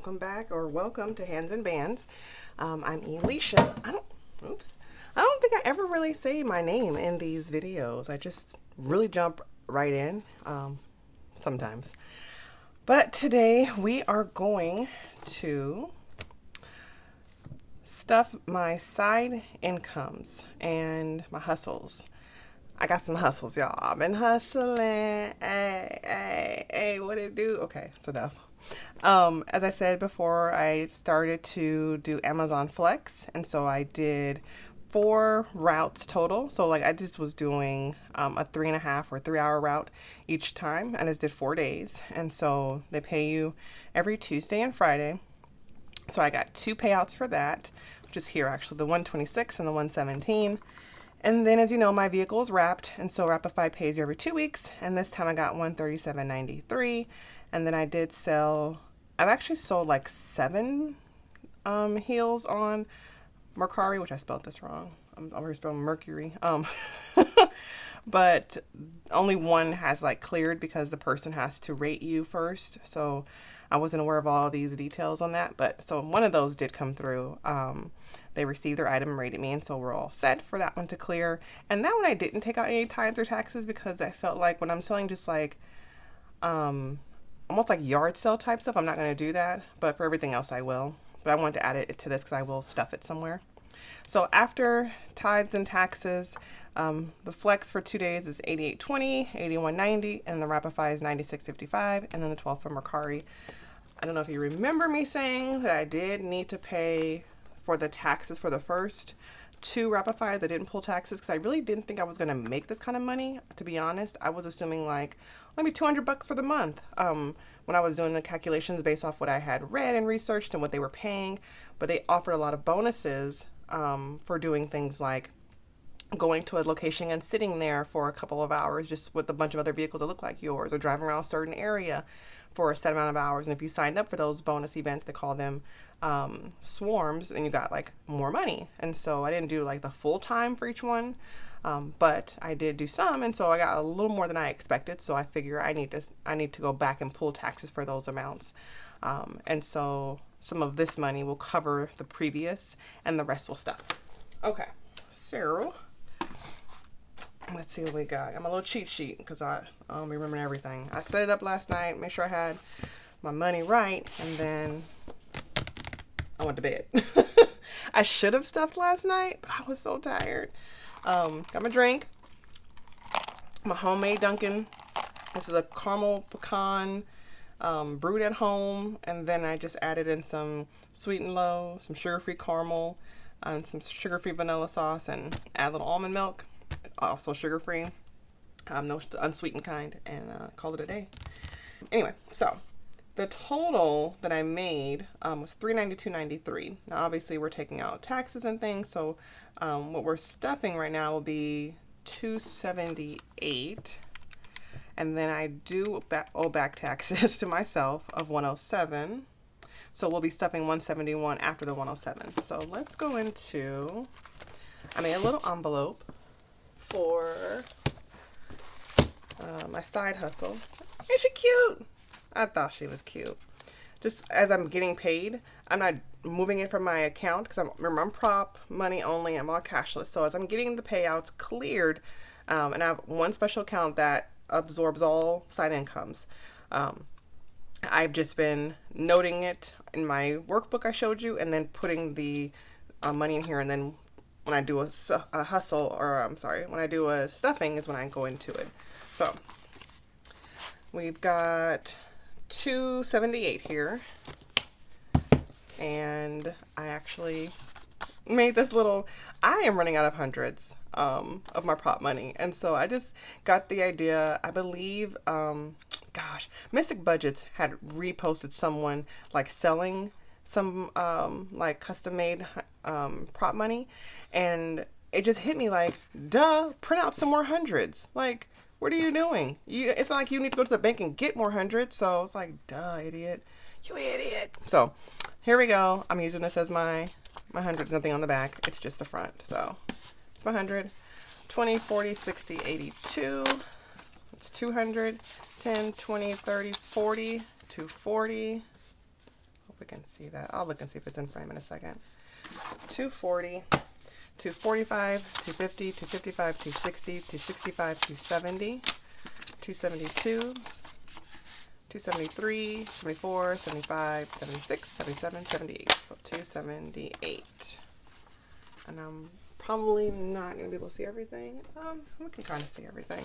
welcome back, or welcome to Hands and Bands. I'm Elisha. I don't think I ever really say my name in these videos. I just really jump right in sometimes. But today we are going to stuff my side incomes and my hustles. I got some hustles, y'all. I've been hustling. Hey, what it do? Okay, it's enough. As I said before, I started to do Amazon Flex, and so I did 4 routes total. So like I just was doing a 3.5 or 3 hour route each time. I just did 4 days, and so they pay you every Tuesday and Friday. So I got 2 payouts for that, which is here actually, the 126 and the 117. And then, as you know, my vehicle is wrapped, and so Rapify pays you every 2 weeks, and this time I got $137.93. And then I did sell, I've actually sold like 7 heels on Mercari, which I spelled this wrong. I'm over here spelling Mercury. But only one has like cleared because the person has to rate you first. So I wasn't aware of all these details on that. But so one of those did come through. They received their item and rated me, and so we're all set for that one to clear. And that one I didn't take out any tithes or taxes because I felt like when I'm selling just like almost like yard sale type stuff, I'm not going to do that. But for everything else I will. But I wanted to add it to this because I will stuff it somewhere. So after tithes and taxes, the flex for 2 days is $88.20, $81.90, and the Rapify is $96.55, and then the 12 from Mercari. I don't know if you remember me saying that I did need to pay for the taxes for the first 2 Rapifys. I didn't pull taxes because I really didn't think I was going to make this kind of money. To be honest, I was assuming like maybe $200 for the month when I was doing the calculations based off what I had read and researched and what they were paying. But they offered a lot of bonuses for doing things like going to a location and sitting there for a couple of hours just with a bunch of other vehicles that look like yours, or driving around a certain area for a set amount of hours. And if you signed up for those bonus events, they call them swarms, and you got like more money. And so I didn't do like the full time for each one, but I did do some, and so I got a little more than I expected. So I figure I need to go back and pull taxes for those amounts, and so some of this money will cover the previous, and the rest will stuff. Okay, so let's see what we got. I'm a little cheat sheet because I don't remember everything. I set it up last night, make sure I had my money right, and then I went to bed. I should have stuffed last night, but I was so tired. Got my drink, my homemade Dunkin'. This is a caramel pecan brewed at home, and then I just added in some sweet and low, some sugar-free caramel, and some sugar-free vanilla sauce, and add a little almond milk, also sugar-free, no, the unsweetened kind, and call it a day. Anyway, so the total that I made was $392.93. Now, obviously, we're taking out taxes and things, so what we're stuffing right now will be $278, and then I do owe back taxes to myself of $107. So we'll be stuffing $171 after the $107. So let's go into, I made a little envelope for my side hustle. Is she cute? I thought she was cute. Just as I'm getting paid, I'm not moving it from my account because I'm prop money only. I'm all cashless. So as I'm getting the payouts cleared, and I have one special account that absorbs all side incomes. I've just been noting it in my workbook I showed you, and then putting the money in here, and then when I do a hustle, or I'm sorry, when I do a stuffing is when I go into it. So we've got $278 here, and I actually made this little, I am running out of hundreds of my prop money, and so I just got the idea. I believe Mystic Budgets had reposted someone like selling some like custom made prop money, and it just hit me like, duh, print out some more hundreds. Like, what are you doing? It's not like you need to go to the bank and get more hundreds. So it's like, duh, idiot, you idiot. So here we go. I'm using this as my hundreds. Nothing on the back, it's just the front. So it's my 100, 20, 40, 60, 82. It's 200, 10, 20, 30, 40, 240. hope we can see that. I'll look and see if it's in frame in a second. 240, 245, 250, 255, 260, 265, 270, 272, 273, 74, 75, 76, 77, 78. So 278. And I'm probably not going to be able to see everything. We can kind of see everything.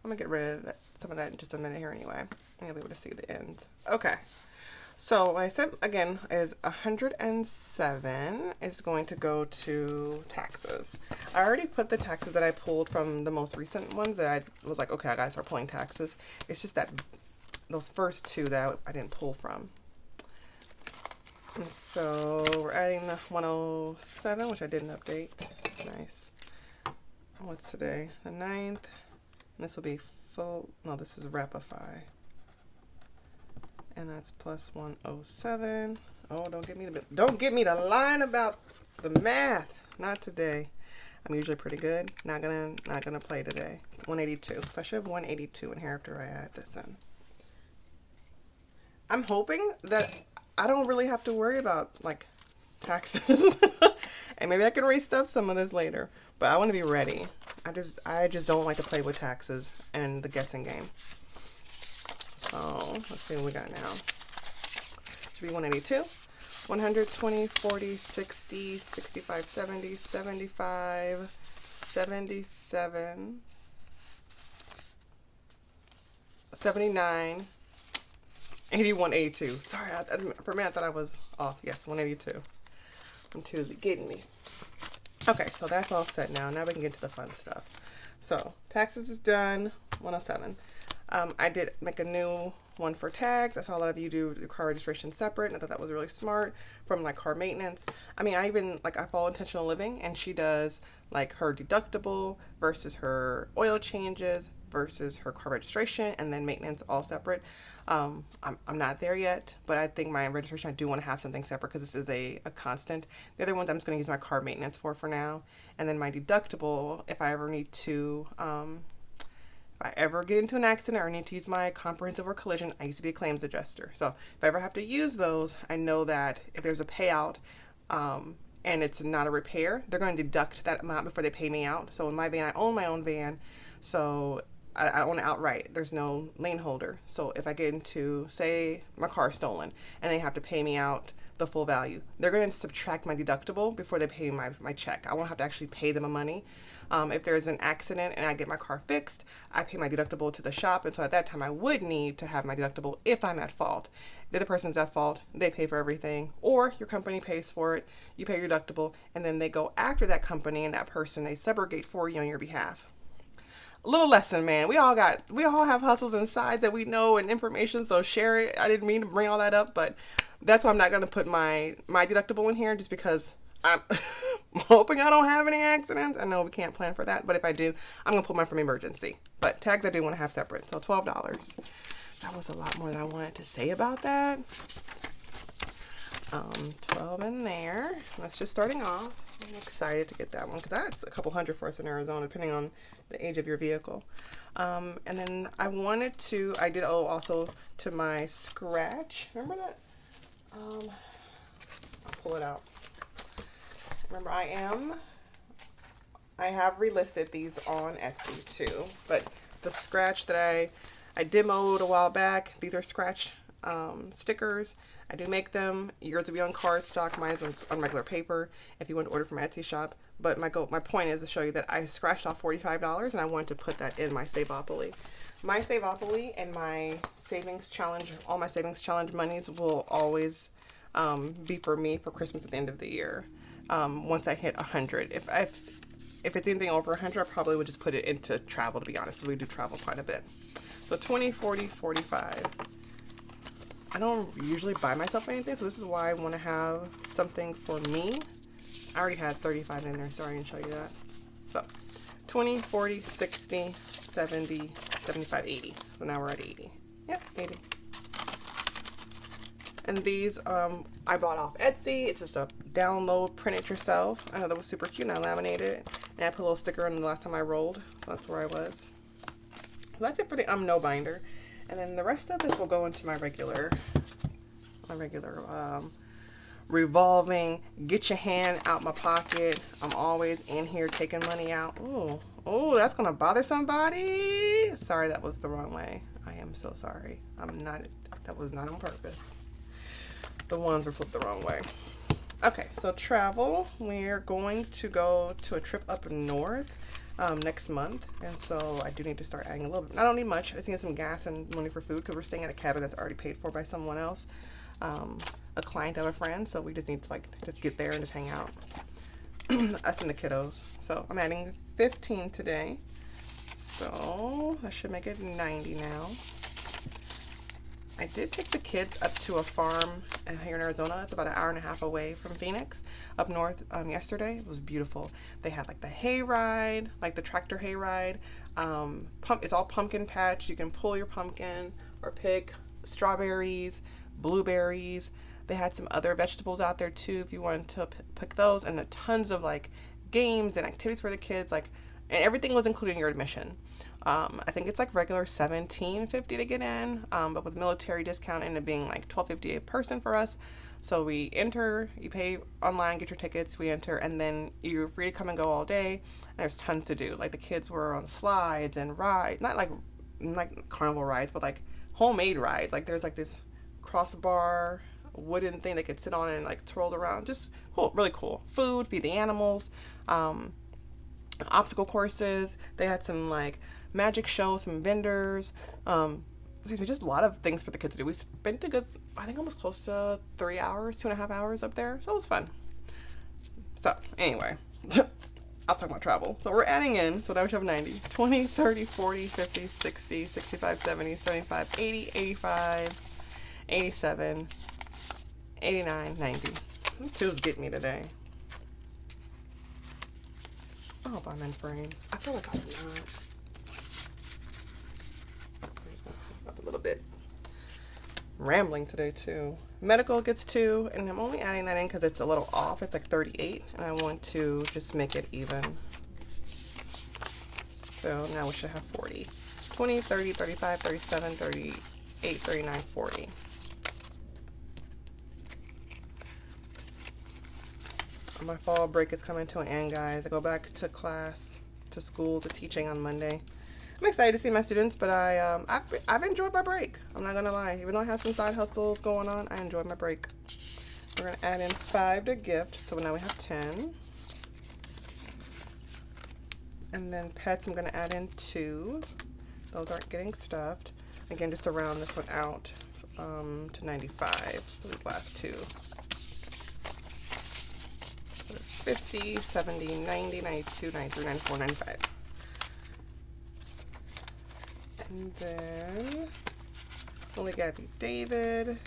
I'm going to get rid of some of that in just a minute here anyway. And you'll be able to see the ends. Okay. So what I said again is 107 is going to go to taxes. I already put the taxes that I pulled from the most recent ones that I was like, okay, I gotta start pulling taxes. It's just that those first two that I didn't pull from. And so we're adding the 107, which I didn't update. Nice. What's today? The 9th. And this will be full. No, this is Repify. And that's plus 107. Oh, don't get me to line about the math. Not today. I'm usually pretty good. Not gonna play today. 182. So I should have 182 in here after I add this in. I'm hoping that I don't really have to worry about like taxes. And maybe I can restuff some of this later. But I want to be ready. I just don't like to play with taxes and the guessing game. So let's see what we got now. Should be 182, 120, 40, 60, 65, 70, 75, 77, 79, 81, 82. Sorry, for a minute I thought I was off. Yes, 182. And 2 is getting me. Okay, so that's all set now. Now we can get to the fun stuff. So taxes is done, 107. I did make a new one for tags. I saw a lot of you do your car registration separate, and I thought that was really smart from like car maintenance. I mean, I follow Intentional Living, and she does like her deductible versus her oil changes versus her car registration, and then maintenance all separate. I'm not there yet, but I think my registration, I do want to have something separate because this is a constant. The other ones I'm just going to use my car maintenance for now. And then my deductible, if I ever need to, if I ever get into an accident or need to use my comprehensive or collision, I used to be a claims adjuster. So if I ever have to use those, I know that if there's a payout and it's not a repair, they're going to deduct that amount before they pay me out. So in my van, I own my own van. So I own it outright. There's no lien holder. So if I get into, say, my car is stolen and they have to pay me out the full value, they're going to subtract my deductible before they pay me my check. I won't have to actually pay them money. If there's an accident and I get my car fixed, I pay my deductible to the shop. And so at that time, I would need to have my deductible if I'm at fault. The other person's at fault, they pay for everything, or your company pays for it, you pay your deductible, and then they go after that company and that person, they subrogate for you on your behalf. A little lesson, man. We all have hustles and sides that we know and information, so share it. I didn't mean to bring all that up, but that's why I'm not going to put my deductible in here, just because I'm hoping I don't have any accidents. I know we can't plan for that, but if I do, I'm going to pull mine from emergency. But tags I do want to have separate, so $12. That was a lot more than I wanted to say about that. 12 in there. That's just starting off. I'm excited to get that one because that's a couple hundred for us in Arizona, depending on the age of your vehicle. And then I did owe also to my scratch. Remember that? I'll pull it out. Remember, I have relisted these on Etsy too, but the scratch that I demoed a while back, these are scratch stickers. I do make them. Yours will be on cardstock. Mine is on regular paper if you want to order from my Etsy shop. But my point is to show you that I scratched off $45 and I wanted to put that in my Saveopoly. My Saveopoly and my savings challenge, all my savings challenge monies will always be for me for Christmas at the end of the year. Once I hit 100. If it's anything over 100, I probably would just put it into travel, to be honest, because we do travel quite a bit. So 20, 40, 45. I don't usually buy myself anything, so this is why I want to have something for me. I already had 35 in there, so I didn't show you that. So 20, 40, 60, 70, 75, 80. So now we're at 80. Yep, 80. And these I bought off Etsy. It's just a download, print it yourself. I know that was super cute, and I laminated it. And I put a little sticker in the last time I rolled. That's where I was. So that's it for the No binder. And then the rest of this will go into my regular my regular revolving, get your hand out my pocket. I'm always in here taking money out. Ooh, oh, that's gonna bother somebody. Sorry, that was the wrong way. I am so sorry. That was not on purpose. The ones were flipped the wrong way. Okay, so travel. We're going to go to a trip up north next month, and so I do need to start adding a little bit. I don't need much. I just need some gas and money for food because we're staying at a cabin that's already paid for by someone else, a client of a friend. So we just need to just get there and just hang out, us and the kiddos. So I'm adding 15 today, so that should make it 90 now. I did take the kids up to a farm here in Arizona. It's about an hour and a half away from Phoenix, up north, yesterday. It was beautiful. They had like the hay ride, like the tractor hay ride. It's all pumpkin patch. You can pull your pumpkin or pick strawberries, blueberries. They had some other vegetables out there too if you wanted to pick those, and tons of like games and activities for the kids. And everything was included in your admission. I think it's like regular $17.50 to get in, but with military discount, it ended up being like $12.50 a person for us. So we enter, you pay online, get your tickets, we enter, and then you're free to come and go all day. And there's tons to do. Like the kids were on slides and rides, not like carnival rides, but like homemade rides. Like there's like this crossbar wooden thing they could sit on and like twirls around. Just cool, really cool. Food, feed the animals, obstacle courses. They had some like magic shows, some vendors, just a lot of things for the kids to do. We spent I think almost close to 3 hours, 2.5 hours up there. So it was fun. So anyway, I'll talk about travel. So we're adding in, so now we have 90, 20, 30, 40, 50, 60, 65, 70, 75, 80, 85, 87, 89, 90. Two's getting me today. I hope I'm in frame. I feel like I'm not. I'm just gonna up a little bit. I'm rambling today too. Medical gets 2, and I'm only adding that in because it's a little off. It's like 38, and I want to just make it even. So now we should have 40. 20, 30, 35, 37, 38, 39, 40. My fall break is coming to an end, guys. I go back to class, to school, to teaching on Monday. I'm excited to see my students, but I've enjoyed my break. I'm not gonna lie. Even though I have some side hustles going on, I enjoyed my break. We're gonna add in 5 to gift, so now we have 10. And then pets, I'm gonna add in 2. Those aren't getting stuffed. Again, just to round this one out to 95. So these last 2. 50, 70, 90, 92, 93, 94, 95. And then only Gabby David.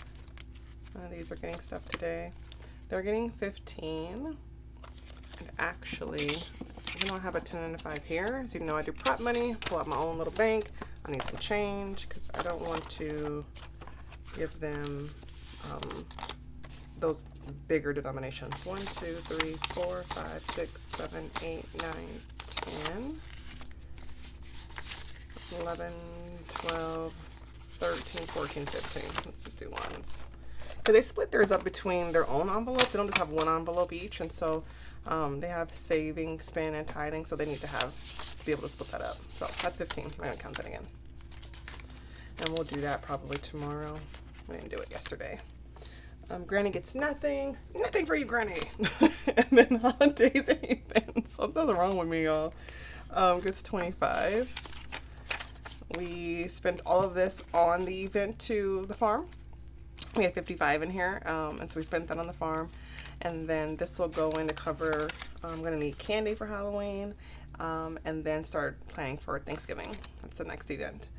These are getting stuff today. They're getting 15. And actually, even though I have a 10 and a 5 here, as you know, I do prop money, pull out my own little bank. I need some change because I don't want to give them those bigger denominations. 1, 2, 3, 4, 5, 6, 7, 8, 9, 10, 11, 12, 13, 14, 15. Let's just do ones. Because they split theirs up between their own envelopes. They don't just have one envelope each, and so they have saving, spend, and tithing, so they need to be able to split that up. So that's 15. I'm going to count that again. And we'll do that probably tomorrow. I didn't do it yesterday. Granny gets nothing. Nothing for you, Granny. And then holidays and events. Something's wrong with me, y'all. Gets 25. We spent all of this on the event to the farm. We had 55 in here, and so we spent that on the farm. And then this will go in to cover, I'm going to need candy for Halloween, and then start planning for Thanksgiving. That's the next event.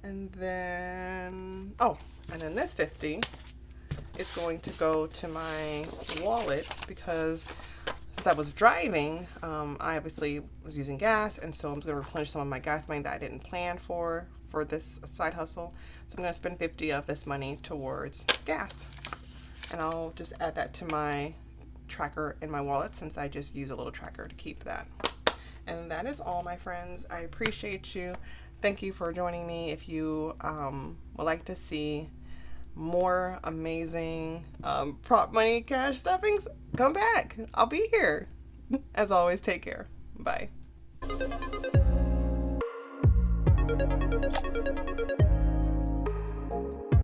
And then, and then this 50 is going to go to my wallet because since I was driving, I obviously was using gas, and so I'm going to replenish some of my gas money that I didn't plan for this side hustle. So I'm going to spend 50 of this money towards gas, and I'll just add that to my tracker in my wallet since I just use a little tracker to keep that. And that is all, my friends. I appreciate you. Thank you for joining me. If you would like to see more amazing prop money cash stuffings, come back. I'll be here. As always, take care. Bye.